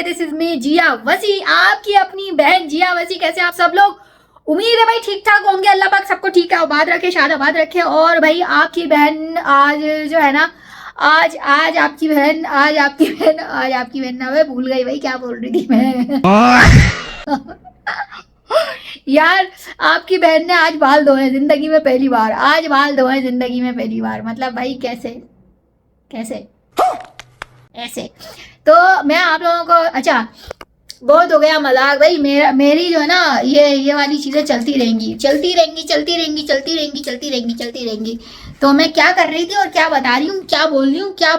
This is me जिया वसी, आपकी अपनी बहन जिया वसी। कैसे आप सब लोग? उम्मीद है भाई ठीक ठाक होंगे। अल्लाह पाक सबको ठीक है आबाद रखे, शाद आबाद रखे। और भाई आपकी बहन आज जो है ना, आज आपकी बहन ना, मैं भूल गई भाई क्या बोल रही थी मैं यार आपकी बहन ने आज बाल धोए जिंदगी में पहली बार, आज बाल धोए जिंदगी में पहली बार। मतलब भाई कैसे ऐसे। तो मैं आप लोगों को, अच्छा बहुत हो गया मजाक भाई। मेरी जो है ना ये वाली चीजें चलती रहेंगी। तो मैं क्या कर रही थी और क्या बता रही हूँ, क्या बोल रही हूँ, क्या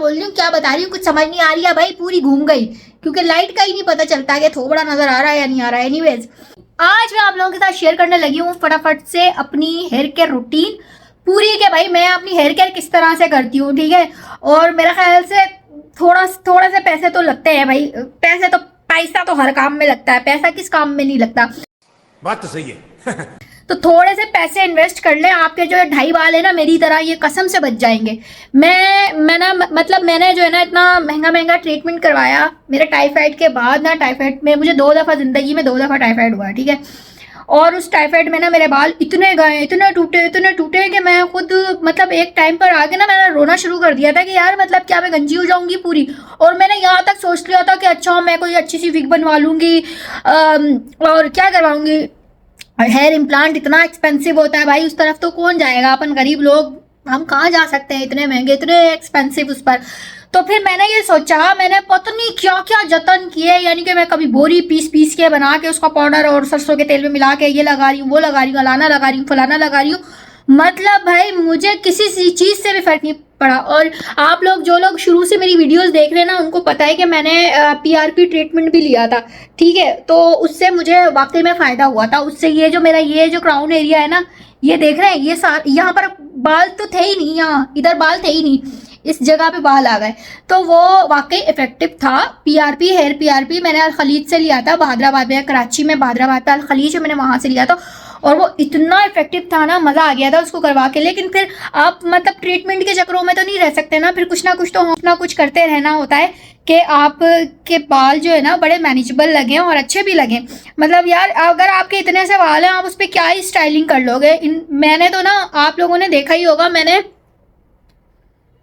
बता रही हूँ, कुछ समझ नहीं आ रही है भाई। पूरी घूम गई क्योंकि लाइट का ही नहीं पता चलता कि थोबड़ा नजर आ रहा है या नहीं आ रहा है। एनीवेज, आज मैं आप लोगों के साथ शेयर करने लगी हूँ फटाफट से अपनी हेयर केयर रूटीन पूरी के। भाई मैं अपनी हेयर केयर किस तरह से करती हूँ, ठीक है। और मेरा ख्याल से थोड़ा से पैसे तो लगते हैं भाई। पैसा तो हर काम में लगता है, पैसा किस काम में नहीं लगता। बात तो सही है तो थोड़े से पैसे इन्वेस्ट कर ले, आपके जो 2.5 बाल है ना मेरी तरह ये कसम से बच जाएंगे। मैंने जो है ना इतना महंगा ट्रीटमेंट करवाया। मेरे टाइफाइड के बाद ना, टाइफाइड में मुझे 2 दफा जिंदगी में 2 दफा टाइफाइड हुआ, ठीक है। और उस टाइफाइड में ना मेरे बाल इतने गए, इतने टूटे कि मैं खुद मतलब एक टाइम पर आके ना मैंने रोना शुरू कर दिया था कि यार मतलब क्या मैं गंजी हो जाऊंगी पूरी। और मैंने यहाँ तक सोच लिया था कि अच्छा मैं कोई अच्छी सी विग बनवा लूंगी और क्या करवाऊंगी। हेयर इम्प्लांट इतना एक्सपेंसिव होता है भाई, उस तरफ तो कौन जाएगा, अपन गरीब लोग हम कहाँ जा सकते हैं इतने महंगे, इतने एक्सपेंसिव उस पर। तो फिर मैंने ये सोचा, मैंने पता नहीं क्या जतन किए, यानी कि मैं कभी बोरी पीस के बना के उसका पाउडर और सरसों के तेल में मिला के ये लगा रही हूँ, वो लगा रही हूँ, अलाना लगा रही हूँ, फलाना लगा रही हूँ। मतलब भाई मुझे किसी चीज से भी फर्क नहीं पड़ा। और आप लोग जो लोग शुरू से मेरी वीडियोस देख रहे हैं ना, उनको पता है कि मैंने PRP ट्रीटमेंट भी लिया था, ठीक है। तो उससे मुझे वाकई में फायदा हुआ था। उससे ये जो क्राउन एरिया है ना, ये देख रहे हैं, ये यहाँ पर बाल तो थे ही नहीं, यहाँ इधर बाल थे ही नहीं, इस जगह पे बाल आ गए। तो वो वाकई इफेक्टिव था। PRP हेयर PRP मैंने अल खलीज से लिया था, बहादराबाद में, कराची में बहादराबाद पे अल खलीज, मैंने वहां से लिया था। और वो इतना इफेक्टिव था ना, मजा आ गया था उसको करवा के। लेकिन फिर आप मतलब ट्रीटमेंट के चक्रों में तो नहीं रह सकते ना, फिर कुछ ना कुछ करते रहना होता है कि आप के बाल जो है ना बड़े मैनेजेबल लगे और अच्छे भी लगे। मतलब यार अगर आपके इतने से बाल हैं, आप उस पर क्या ही स्टाइलिंग कर लोगे। मैंने तो ना, आप लोगों ने देखा ही होगा,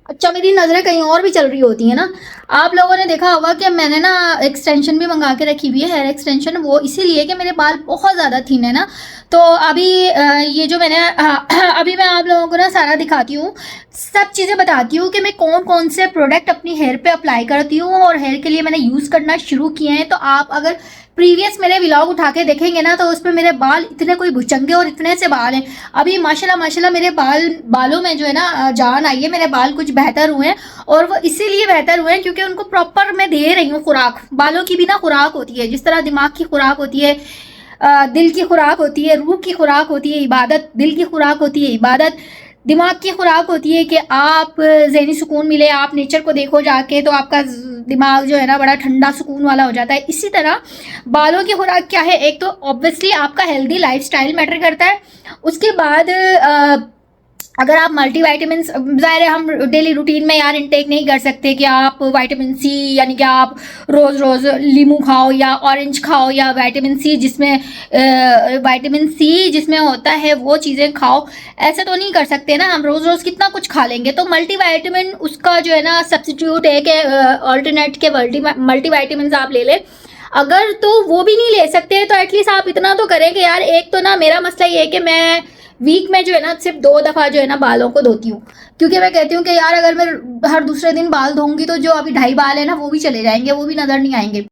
अच्छा मेरी नज़रें कहीं और भी चल रही होती है ना। आप लोगों ने देखा होगा कि मैंने ना एक्सटेंशन भी मंगा के रखी हुई है, हेयर एक्सटेंशन। वो इसीलिए कि मेरे बाल बहुत ज़्यादा थिन है ना। तो अभी ये जो मैंने अभी मैं आप लोगों को ना सारा दिखाती हूँ, सब चीज़ें बताती हूँ कि मैं कौन से प्रोडक्ट अपनी हेयर पे अप्लाई करती हूँ और हेयर के लिए मैंने यूज़ करना शुरू किए हैं। तो आप अगर प्रीवियस मेरे व्लॉग उठा के देखेंगे ना, तो उस पर मेरे बाल इतने कोई भुचंगे और इतने से बाल हैं। अभी माशाल्लाह मेरे बालों में जो है ना जान आई है, मेरे बाल कुछ बेहतर हुए हैं। और वो इसीलिए बेहतर हुए हैं क्योंकि उनको प्रॉपर मैं दे रही हूँ खुराक। बालों की भी ना खुराक होती है, जिस तरह दिमाग की खुराक होती है, दिल की खुराक होती है, रूह की खुराक होती है इबादत, दिल की खुराक होती है इबादत, दिमाग की खुराक होती है कि आप ज़हनी सुकून मिले, आप नेचर को देखो जाके, तो आपका दिमाग जो है ना बड़ा ठंडा सुकून वाला हो जाता है। इसी तरह बालों की खुराक क्या है, एक तो ऑब्वियसली आपका हेल्दी लाइफस्टाइल मैटर करता है। उसके बाद अगर आप मल्टीविटामिन, ज़ाहिर है हम डेली रूटीन में यार इनटेक नहीं कर सकते कि आप विटामिन सी, यानी कि आप रोज़ लीमू खाओ या ऑरेंज खाओ, या विटामिन सी जिसमें होता है वो चीज़ें खाओ। ऐसे तो नहीं कर सकते ना, हम रोज़ कितना कुछ खा लेंगे। तो मल्टीविटामिन उसका जो है ना सब्सिट्यूट है कि ऑल्टरनेट के मल्टीविटामिन आप ले लें। अगर तो वो भी नहीं ले सकते तो एटलीस्ट आप इतना तो करें कि यार, एक तो ना मेरा मसला ये है कि मैं वीक में जो है ना सिर्फ 2 दफ़ा जो है ना बालों को धोती हूँ, क्योंकि मैं कहती हूँ कि यार अगर मैं हर दूसरे दिन बाल धोऊंगी तो जो अभी 2.5 बाल है ना वो भी चले जाएंगे, वो भी नजर नहीं आएंगे।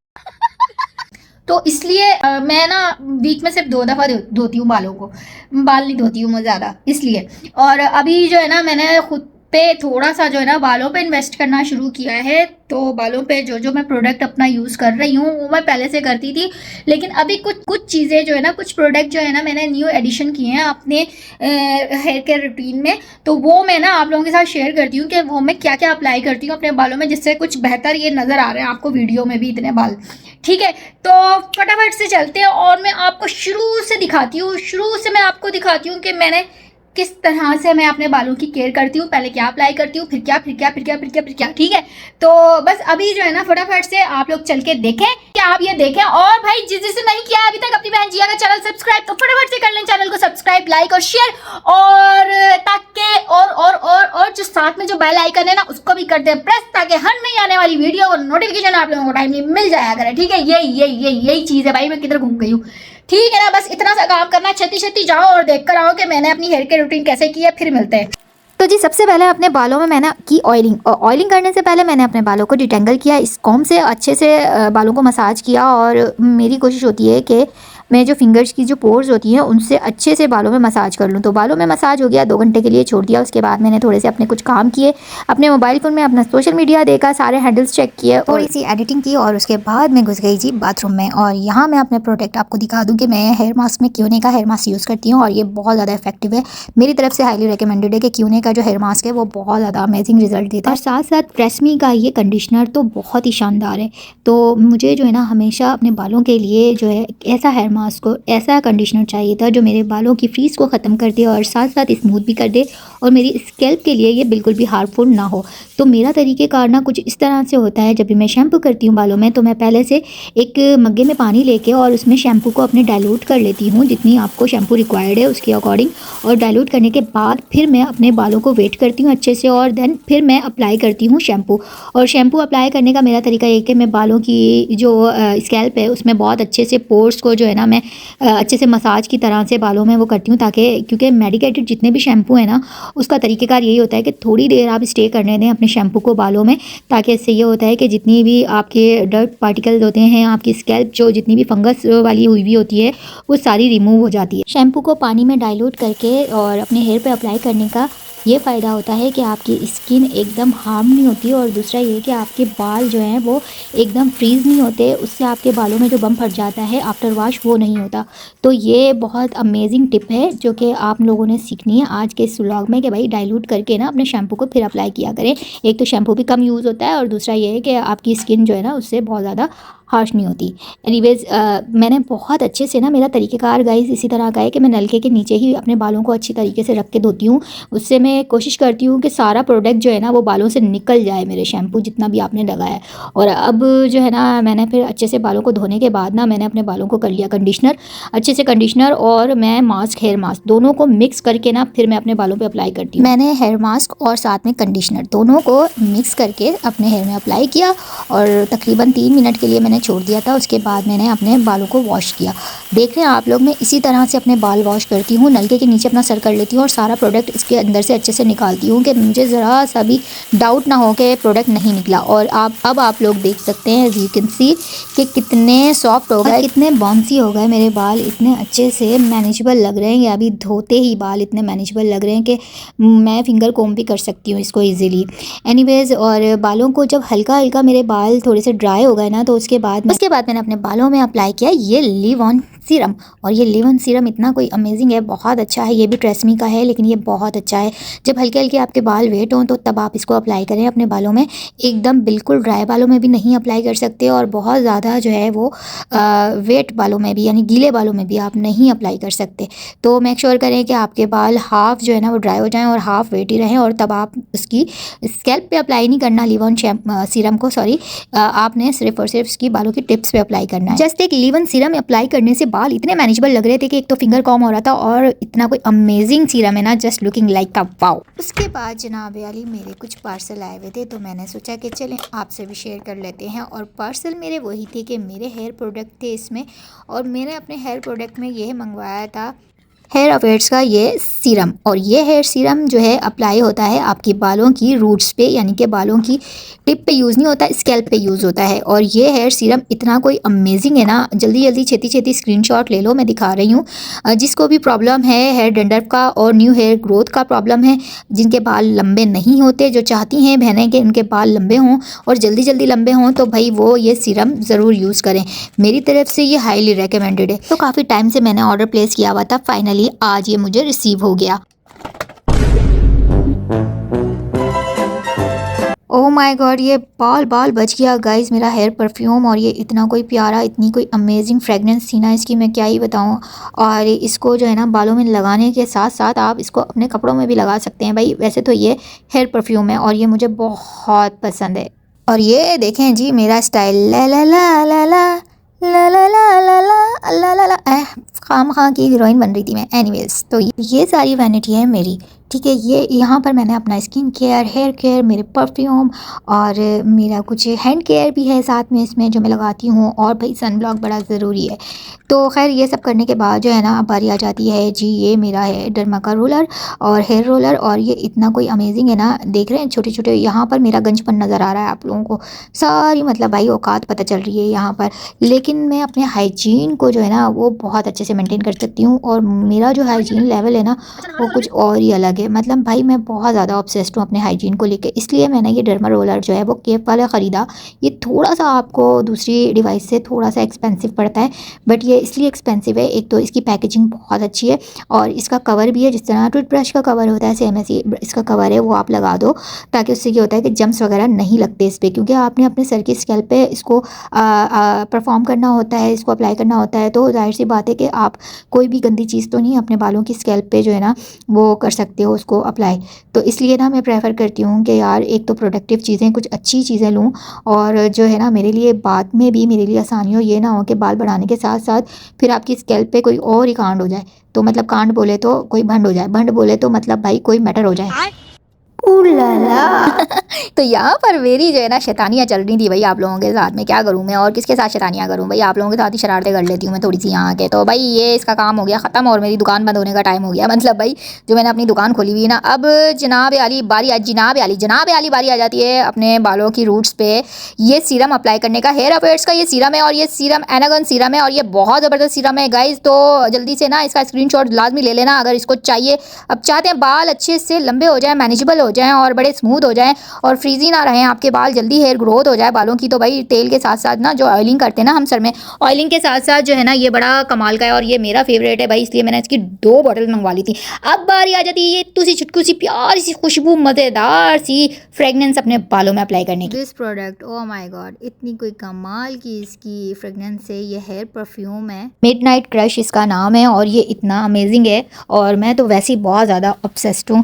तो इसलिए मैं ना वीक में सिर्फ 2 दफ़ा धोती हूँ बालों को, बाल नहीं धोती हूँ मैं ज़्यादा इसलिए। और अभी जो है ना मैंने खुद पे थोड़ा सा जो है ना बालों पे इन्वेस्ट करना शुरू किया है। तो बालों पे जो मैं प्रोडक्ट अपना यूज़ कर रही हूँ वो मैं पहले से करती थी, लेकिन अभी कुछ चीज़ें जो है ना, कुछ प्रोडक्ट जो है ना मैंने न्यू एडिशन किए हैं अपने हेयर केयर रूटीन में। तो वो मैं ना आप लोगों के साथ शेयर करती हूँ कि वो मैं क्या क्या अप्लाई करती हूँ अपने बालों में, जिससे कुछ बेहतर ये नज़र आ रहे हैं आपको वीडियो में भी इतने बाल, ठीक है। तो फटाफट से चलते हैं और मैं आपको शुरू से मैं आपको दिखाती हूँ कि मैंने किस तरह से मैं अपने बालों की केयर करती हूँ, पहले क्या अप्लाई करती हूँ, फिर क्या, ठीक है। तो बस अभी जो है ना फटाफट से आप लोग चल के देखें, क्या आप ये देखें। और भाई जिसे नहीं किया अभी तक अपनी बहन जिया का चैनल सब्सक्राइब, तो फटाफट से कर लें चैनल को सब्सक्राइब, लाइक और शेयर, और ताकि और जो साथ में जो बेल आइकन है ना उसको भी कर दे प्रेस, ताकि हर नई आने वाली वीडियो और नोटिफिकेशन आप लोगों को टाइमली मिल जाया करे, ठीक है। यही चीज है भाई, मैं किधर घूम गई हूँ, ठीक है ना। बस इतना सा काम करना, छती जाओ और देख कर आओ कि मैंने अपनी हेयर केयर रूटीन कैसे की है, फिर मिलते हैं। तो जी सबसे पहले अपने बालों में मैंने की ऑयलिंग, और ऑयलिंग करने से पहले मैंने अपने बालों को डिटेंगल किया, इस कॉम्ब से अच्छे से बालों को मसाज किया। और मेरी कोशिश होती है कि मैं जो फिंगर्स की जो पोर्स होती हैं उनसे अच्छे से बालों में मसाज कर लूँ। तो बालों में मसाज हो गया, 2 घंटे के लिए छोड़ दिया। उसके बाद मैंने थोड़े से अपने कुछ काम किए, अपने मोबाइल फ़ोन में अपना सोशल मीडिया देखा, सारे हैंडल्स चेक किए, थोड़ी सी एडिटिंग की, और उसके बाद मैं घुस गई जी बाथरूम में। और यहाँ मैं अपने प्रोडक्ट आपको दिखा दूँ कि मैं हेयर मास्क में क्यूने का हेयर मास्क यूज़ करती हूँ, और ये बहुत ज़्यादा इफेक्टिव है। मेरी तरफ से हाईली रिकमेंडेड है कि क्यूने का जो हेयर मास्क है वो बहुत ज़्यादा अमेजिंग रिजल्ट देता है। और साथ साथ ट्रेस्मी का ये कंडीशनर तो बहुत ही शानदार है। तो मुझे जो है ना हमेशा अपने बालों के लिए जो है ऐसा हेयर मास्क को, ऐसा कंडीशनर चाहिए था जो मेरे बालों की फ्रीज को ख़त्म कर दे और साथ साथ स्मूथ भी कर दे, और मेरी स्कैल्प के लिए ये बिल्कुल भी हार्मफुल ना हो। तो मेरा तरीक़ेकार ना कुछ इस तरह से होता है, जब भी मैं शैम्पू करती हूँ बालों में, तो मैं पहले से एक मग्गे में पानी लेके और उसमें शैम्पू को अपने डाइल्यूट कर लेती हूँ, जितनी आपको शैम्पू रिक्वायर्ड है उसके अकॉर्डिंग। और डाइल्यूट करने के बाद फिर मैं अपने बालों को वेट करती हूँ अच्छे से, और देन फिर मैं अप्लाई करती हूँ शैम्पू। और शैम्पू अप्लाई करने का मेरा तरीका ये कि मैं बालों की जो स्कैल्प है उसमें बहुत अच्छे से पोर्स को जो है ना मैं अच्छे से मसाज की तरह से बालों में वो करती हूँ, ताकि क्योंकि मेडिकेटेड जितने भी शैम्पू है ना उसका तरीक़ेकार यही होता है कि थोड़ी देर आप स्टे करने दें अपने शैम्पू को बालों में, ताकि इससे ये होता है कि जितनी भी आपके डर्ट पार्टिकल्स होते हैं, आपकी स्कैल्प जो जितनी भी फंगस वाली हुई होती है वो सारी रिमूव हो जाती है। शैम्पू को पानी में डाइल्यूट करके और अपने हेयर पे अप्लाई करने का ये फ़ायदा होता है कि आपकी स्किन एकदम हार्म नहीं होती, और दूसरा ये कि आपके बाल जो हैं वो एकदम फ्रीज़ नहीं होते, उससे आपके बालों में जो बम फट जाता है आफ्टर वॉश वो नहीं होता। तो ये बहुत अमेजिंग टिप है जो कि आप लोगों ने सीखनी है आज के इस व्लॉग में, कि भाई डाइल्यूट करके ना अपने शैम्पू को फिर अप्लाई किया करें। एक तो शैम्पू भी कम यूज़ होता है, और दूसरा ये है कि आपकी स्किन जो है ना उससे बहुत ज़्यादा हार्श नहीं होती। एनीवेज़ मैंने बहुत अच्छे से ना, मेरा तरीक़ेकार गाइस इसी तरह का है कि मैं नलके के नीचे ही अपने बालों को अच्छी तरीके से रख के धोती हूँ। उससे मैं कोशिश करती हूँ कि सारा प्रोडक्ट जो है ना वो बालों से निकल जाए, मेरे शैम्पू जितना भी आपने लगाया है। और अब जो है ना मैंने फिर अच्छे से बालों को धोने के बाद ना मैंने अपने बालों को कर लिया कंडीशनर, अच्छे से कंडीशनर, और मैं मास्क, हेयर मास्क दोनों को मिक्स करके ना फिर मैं अपने बालों पर अप्लाई करती हूँ। मैंने हेयर मास्क और साथ में कंडीशनर दोनों को मिक्स करके अपने हेयर में अप्लाई किया, और तकरीबन 3 मिनट के लिए मैंने छोड़ दिया था। उसके बाद मैंने अपने बालों को वॉश किया। देख रहे हैं आप लोग, मैं इसी तरह से अपने बाल वॉश करती हूँ। नलके के नीचे अपना सर कर लेती हूँ और सारा प्रोडक्ट इसके अंदर से अच्छे से निकालती हूँ, कि मुझे ज़रा सा भी डाउट ना हो कि प्रोडक्ट नहीं निकला। और अब आप लोग देख सकते हैं, यू कैन सी कि कितने सॉफ्ट हो गए, कितने बाउंसी हो गए मेरे बाल, इतने अच्छे से मैनेजेबल लग रहे हैं। या अभी धोते ही बाल इतने मैनेजेबल लग रहे हैं कि मैं फिंगर कोम भी कर सकती हूँ इसको ईजिली। एनीवेज़, और बालों को जब हल्का हल्का मेरे बाल थोड़े से ड्राई हो गए ना, तो उसके बाद मैंने अपने बालों में अप्लाई किया ये लिव ऑन सीरम। और ये लिव ऑन सीरम इतना कोई अमेजिंग है, बहुत अच्छा है। ये भी ट्रेस्मी का है, लेकिन ये बहुत अच्छा है। जब हल्के हल्के आपके बाल वेट हों तो तब आप इसको अप्लाई करें अपने बालों में। एकदम बिल्कुल ड्राई बालों में भी नहीं अप्लाई कर सकते, और बहुत ज़्यादा जो है वो वेट बालों में भी, यानी गीले बालों में भी आप नहीं अप्लाई कर सकते। तो मेक श्योर करें कि आपके बाल हाफ जो है ना वो ड्राई हो जाएँ और हाफ वेट ही रहें, और तब आप उसकी स्कैल्प पे अप्लाई नहीं करना लिव ऑन सीरम को, सॉरी, आपने सिर्फ और सिर्फ इसकी बालों की टिप्स पे अप्लाई करना है। जस्ट एक लिव ऑन सीरम अप्लाई करने से बाल इतने मैनेजेबल लग रहे थे कि एक तो फिंगर कॉम हो रहा था, और इतना कोई अमेजिंग सीरम है ना, just looking like a wow. उसके बाद जनाब वाली मेरे कुछ पार्सल आए हुए थे, तो मैंने सोचा कि चलें आपसे भी शेयर कर लेते हैं। और पार्सल मेरे वही थे कि मेरे हेयर प्रोडक्ट थे इसमें, और मैंने अपने हेयर प्रोडक्ट में यह मंगवाया था हेयर अफेयर्स का ये सीरम। और ये हेयर सीरम जो है अप्लाई होता है आपकी बालों की रूट्स पे, यानी कि बालों की टिप पे यूज़ नहीं होता, स्कैल्प पे यूज़ होता है। और ये हेयर सीरम इतना कोई अमेजिंग है ना, जल्दी जल्दी छेती छेती स्क्रीनशॉट ले लो, मैं दिखा रही हूँ। जिसको भी प्रॉब्लम है हेयर डंडर्फ का और न्यू हेयर ग्रोथ का प्रॉब्लम है, जिनके बाल लंबे नहीं होते, जो चाहती हैं बहनें कि उनके बाल लंबे हों और जल्दी जल्दी लंबे हों, तो भाई वो ये सीरम ज़रूर यूज़ करें। मेरी तरफ से ये हाईली रिकमेंडेड है। तो काफ़ी टाइम से मैंने ऑर्डर प्लेस किया हुआ था, फाइनली आज ये मुझे रिसीव हो गया। ओह ओ माय गॉड, ये बाल बाल बच गया गाइस मेरा हेयर परफ्यूम। और ये इतना कोई प्यारा, इतनी कोई अमेजिंग फ्रेगनेंस थी ना इसकी, मैं क्या ही बताऊं। और इसको जो है ना बालों में लगाने के साथ साथ आप इसको अपने कपड़ों में भी लगा सकते हैं भाई। वैसे तो ये हेयर परफ्यूम है और ये मुझे बहुत पसंद है। और ये देखें जी मेरा स्टाइल, ला ला ला ला ला ला ला ला ला ला ला ला ला, खाम खां की हीरोइन बन रही थी मैं। एनीवेज, तो ये सारी वैनिटी है मेरी, ठीक है। ये यहाँ पर मैंने अपना स्किन केयर, हेयर केयर, मेरे परफ्यूम और मेरा कुछ हैंड केयर भी है साथ में इसमें जो मैं लगाती हूँ। और भाई सन ब्लॉक बड़ा ज़रूरी है। तो खैर ये सब करने के बाद जो है ना अब बारी आ जाती है जी, ये मेरा है डर्मा का रोलर और हेयर रोलर। और ये इतना कोई अमेजिंग है ना, देख रहे हैं छोटे छोटे यहाँ पर मेरा गंजपन नज़र आ रहा है आप लोगों को सारी, मतलब भाई औकात पता चल रही है यहाँ पर। लेकिन मैं अपने हाइजीन को जो है ना वो बहुत अच्छे से मेंटेन कर सकती हूँ। और मेरा जो हाइजीन लेवल है ना वो कुछ और ही अलग है। मतलब भाई मैं बहुत ज़्यादा ऑब्सेस्ड हूँ अपने हाइजीन को लेके, इसलिए मैंने ये डर्मा रोलर जो है वो केप वाला ख़रीदा। ये थोड़ा सा आपको दूसरी डिवाइस से थोड़ा सा एक्सपेंसिव पड़ता है, बट ये इसलिए एक्सपेंसिव है, एक तो इसकी पैकेजिंग बहुत अच्छी है और इसका कवर भी है, जिस तरह टूथब्रश का कवर होता है सेम ऐसी इसका कवर है, वो आप लगा दो ताकि उससे क्या होता है कि जम्स वगैरह नहीं लगते इस पर। क्योंकि आपने अपने सर की स्कैल्प पे इसको परफॉर्म करना होता है, इसको अप्लाई करना होता है, तो जाहिर सी बात है कि आप कोई भी गंदी चीज़ तो नहीं अपने बालों की स्कैल्प पे जो है ना वो कर सकते हो उसको अप्लाई। तो इसलिए ना मैं प्रेफर करती हूँ कि यार एक तो प्रोडक्टिव चीज़ें, कुछ अच्छी चीज़ें लूँ और जो है ना मेरे लिए बाद में भी मेरे लिए आसानी हो। ये ना हो कि बाल बढ़ाने के साथ साथ फिर आपकी स्कैल्प पे कोई और ही कांड हो जाए। तो मतलब कांड बोले तो कोई भंड हो जाए, भंड बोले तो मतलब भाई कोई मैटर हो जाए। उलाला तो यहाँ पर मेरी जो है ना शैतानियाँ चल रही थी भाई आप लोगों के साथ में। क्या करूँ मैं और किसके साथ शैतानियाँ करूँ भाई, आप लोगों के साथ ही शरारतें कर लेती हूँ मैं थोड़ी सी यहाँ के। तो भाई ये इसका काम हो गया ख़त्म और मेरी दुकान बंद होने का टाइम हो गया। मतलब भाई जो मैंने अपनी दुकान खोली हुई है ना, अब जनाब आली बारी आ जाती है अपने बालों की रूट्स पे ये सीरम अप्लाई करने का। हेयर अफेयर्स का ये सीरम है और ये सीरम एनागन सीरम है और ये बहुत ज़बरदस्त सीरम है गाइज। तो जल्दी से ना इसका स्क्रीनशॉट लाजमी ले लेना अगर इसको चाहिए। अब चाहते हैं बाल अच्छे से लंबे हो जाए, मैनेजेबल हो जाएं और बड़े स्मूथ हो जाएं और फ्रीजी ना रहें आपके बाल, जल्दी हेयर ग्रोथ हो जाए बालों की। तो भाई तेल के साथ साथ ना जो ऑयलिंग करते हैं ना हम सर में, ऑयलिंग के साथ साथ जो है ना ये बड़ा कमाल का है और ये मेरा फेवरेट है भाई, इसलिए मैंने इसकी 2 बॉटल मंगवा ली थी। अब बारी आ जाती है ये तुसी छुटकू सी प्यारी सी खुशबू मज़ेदार सी फ्रेगनेंस अपने बालों में अप्लाई करने की। This product oh my God, इतनी कोई कमाल की इसकी फ्रेगनेंस है। ये हेयर परफ्यूम है, मिडनाइट क्रश इसका नाम है और ये इतना अमेजिंग है। और मैं तो वैसे ही बहुत ज़्यादा ऑब्सेस्ड हूँ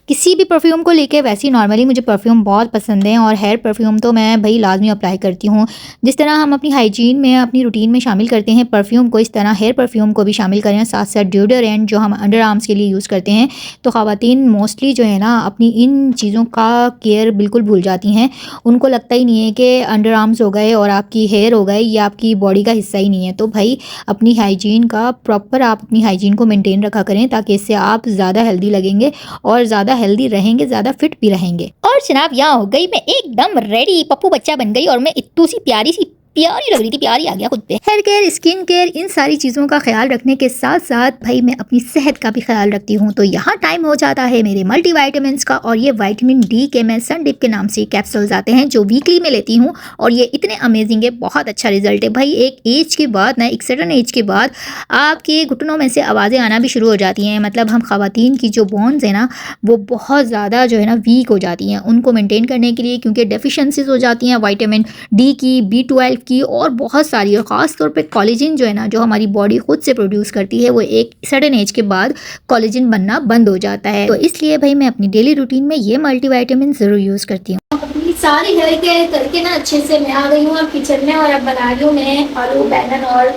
किसी भी परफ्यूम को लेके। वैसे ही नॉर्मली मुझे परफ्यूम बहुत पसंद है और हेयर परफ्यूम तो मैं भाई लाजमी अप्लाई करती हूँ। जिस तरह हम अपनी हाइजीन में अपनी रूटीन में शामिल करते हैं परफ्यूम को, इस तरह हेयर परफ्यूम को भी शामिल करें। साथ साथ ड्यूडोरेंट जो हम अंडर आर्म्स के लिए यूज़ करते हैं। तो ख़वातीन मोस्टली जो है ना अपनी इन चीज़ों का केयर बिल्कुल भूल जाती हैं। उनको लगता ही नहीं है कि अंडर आर्म्स हो गए और आपकी हेयर हो गए, ये आपकी बॉडी का हिस्सा ही नहीं है। तो भाई अपनी हाइजीन का प्रॉपर आप अपनी हाइजीन को मेनटेन रखा करें ताकि इससे आप ज़्यादा हेल्दी लगेंगे और ज़्यादा हेल्दी रहेंगे, ज़्यादा फिट भी रहेंगे। और जनाब यहाँ हो गई मैं एकदम रेडी, पप्पू बच्चा बन गई और मैं इतनी सी प्यारी लग रही थी, प्यारी आ गया खुद पे। हेयर केयर, स्किन केयर, इन सारी चीज़ों का ख्याल रखने के साथ साथ भाई मैं अपनी सेहत का भी ख्याल रखती हूँ। तो यहाँ टाइम हो जाता है मेरे मल्टीविटामिन्स का और ये विटामिन डी के मैं सन डिप के नाम से कैप्सूल्स आते हैं जो वीकली में लेती हूँ और ये इतने अमेजिंग है, बहुत अच्छा रिजल्ट है भाई। एक एज के बाद ना, एक सर्टन एज के बाद आपके घुटनों में से आवाज़ें आना भी शुरू हो जाती हैं। मतलब हम ख़वातीन की जो बोन्स है ना वो बहुत ज़्यादा जो है ना वीक हो जाती हैं। उनको मेनटेन करने के लिए क्योंकि डेफिशिएंसीज हो जाती हैं विटामिन डी की, B12 की और बहुत सारी, और ख़ास तौर पे कोलेजन जो है ना जो हमारी बॉडी खुद से प्रोड्यूस करती है वो एक सर्टेन एज के बाद कोलेजन बनना बंद हो जाता है। तो इसलिए भाई मैं अपनी डेली रूटीन में ये मल्टीविटामिन ज़रूर यूज़ करती हूँ। अपनी सारी घर के करके ना अच्छे से मैं आ गई हूँ अब किचन में और अब बना रही हूँ मैं आलू बैंगन और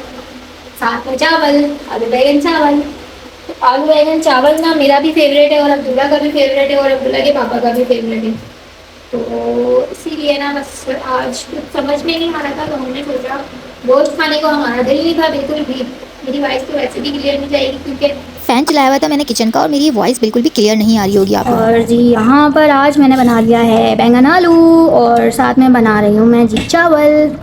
साथ में चावल, आलू बैंगन चावल। तो आलू बैंगन चावल ना मेरा भी फेवरेट है और अब्दुल्ला का भी फेवरेट है और अब्दुल्ला के पापा का भी फेवरेट है। तो इसीलिए ना बस आज कुछ समझ में नहीं आ रहा था तो हमने सोचा रोज खाने को हमारा दिल नहीं था बिल्कुल भी। मेरी वॉइस तो वैसे भी क्लियर नहीं जाएगी क्योंकि फ़ैन चलाया हुआ था मैंने किचन का और मेरी वॉइस बिल्कुल भी क्लियर नहीं आ रही होगी आपको। और जी यहाँ पर आज मैंने बना लिया है बैंगन आलू और साथ में बना रही हूँ मैं जी चावल।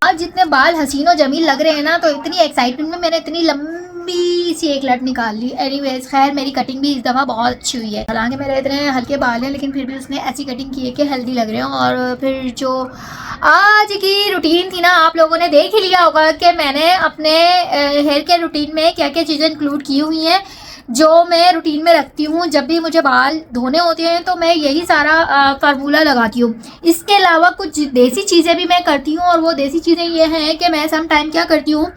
आज जितने बाल हसीन और जमील लग रहे हैं ना, तो इतनी एक्साइटमेंट में मैंने इतनी लंबी सी एक लट निकाल ली। एनीवेज खैर मेरी कटिंग भी इस दफ़ा बहुत अच्छी हुई है। हालांकि मेरे इतने हल्के बाल हैं लेकिन फिर भी उसने ऐसी कटिंग की है कि हेल्दी लग रहे हैं। और फिर जो आज की रूटीन थी ना, आप लोगों ने देख ही लिया होगा कि मैंने अपने हेयर केयर रूटीन में क्या क्या चीज़ें इंक्लूड की हुई हैं। जो मैं रूटीन में रखती हूँ। जब भी मुझे बाल धोने होते हैं तो मैं यही सारा फार्मूला लगाती हूँ। इसके अलावा कुछ देसी चीज़ें भी मैं करती हूँ, और वो देसी चीज़ें ये हैं कि मैं सम टाइम क्या करती हूँ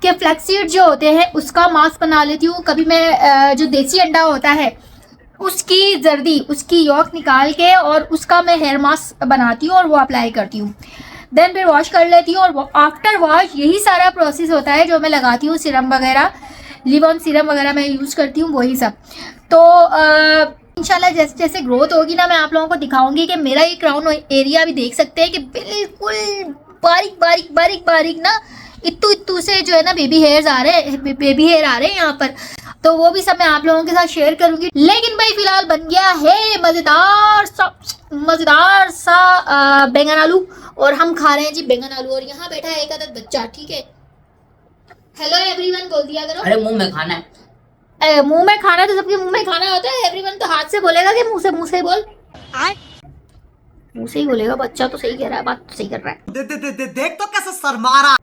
कि फ्लैक्सीड जो होते हैं उसका मास्क बना लेती हूँ। कभी मैं जो देसी अंडा होता है उसकी जर्दी, उसकी यॉक निकाल के और उसका मैं हेयर मास्क बनाती हूँ और वो अप्लाई करती हूँ। देन फिर वॉश कर लेती हूँ, और आफ्टर वॉश यही सारा प्रोसेस होता है जो मैं लगाती हूँ। सीरम वगैरह, लिव ऑन सीरम वगैरह मैं यूज़ करती हूँ, वही सब। तो इंशाल्लाह जैसे जैसे ग्रोथ होगी ना, मैं आप लोगों को दिखाऊंगी कि मेरा ये क्राउन एरिया भी देख सकते हैं कि बिल्कुल बारीक बारीक बारीक बारीक ना, इत्तू इत्तू से जो है ना बेबी हेयर आ रहे हैं यहाँ पर। तो वो भी सब मैं आप लोगों के साथ शेयर करूंगी। लेकिन भाई फिलहाल बन गया है मजेदार सा बैंगन आलू, और हम खा रहे हैं जी बैंगन आलू। और यहाँ बैठा है एक आदत बच्चा, ठीक है। हेलो एवरीवन बोल दिया करो। अरे मुंह में खाना है। मुंह में खाना तो सबके मुंह में खाना होता है। एवरीवन तो हाथ से बोलेगा कि मुंह से बोल। मुंह से ही बोलेगा। बच्चा तो सही कह रहा है, बात तो सही कर रहा है। देख तो कैसे शर्मा रहा।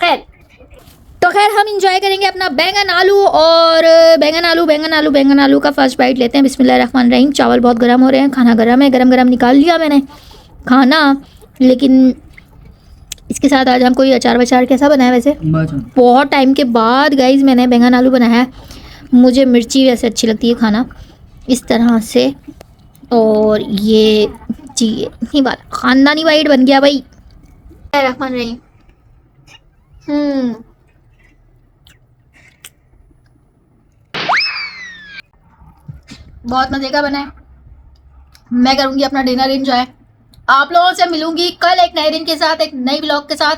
खैर हम इंजॉय करेंगे अपना बैंगन आलू। और बैंगन आलू का फर्स्ट बाइट लेते हैं। बिस्मिल्लाहिर्रहमानिर्रहीम। चावल बहुत गर्म हो रहे हैं, खाना गर्म है, गरम निकाल लिया मैंने खाना। लेकिन इसके साथ आज हम कोई अचार वचार कैसा बनाया वैसे? बहुत टाइम के बाद गाइज मैंने बैंगन आलू बनाया है। मुझे मिर्ची वैसे अच्छी लगती है खाना इस तरह से। और ये जी नहीं बात खानदानी वाइट बन गया भाई। रहमान रहीम। बहुत मजे का बना है। मैं करूंगी अपना डिनर एंजॉय। आप लोगों से मिलूंगी कल एक नए दिन के साथ, एक नई व्लॉग के साथ।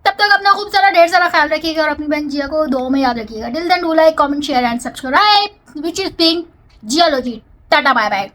तब तक अपना खूब सारा ढेर सारा ख्याल रखिएगा और अपनी बहन जिया को दुआ में याद रखिएगा। Till then do like, comment, share and subscribe, which is being geology. Tata bye bye.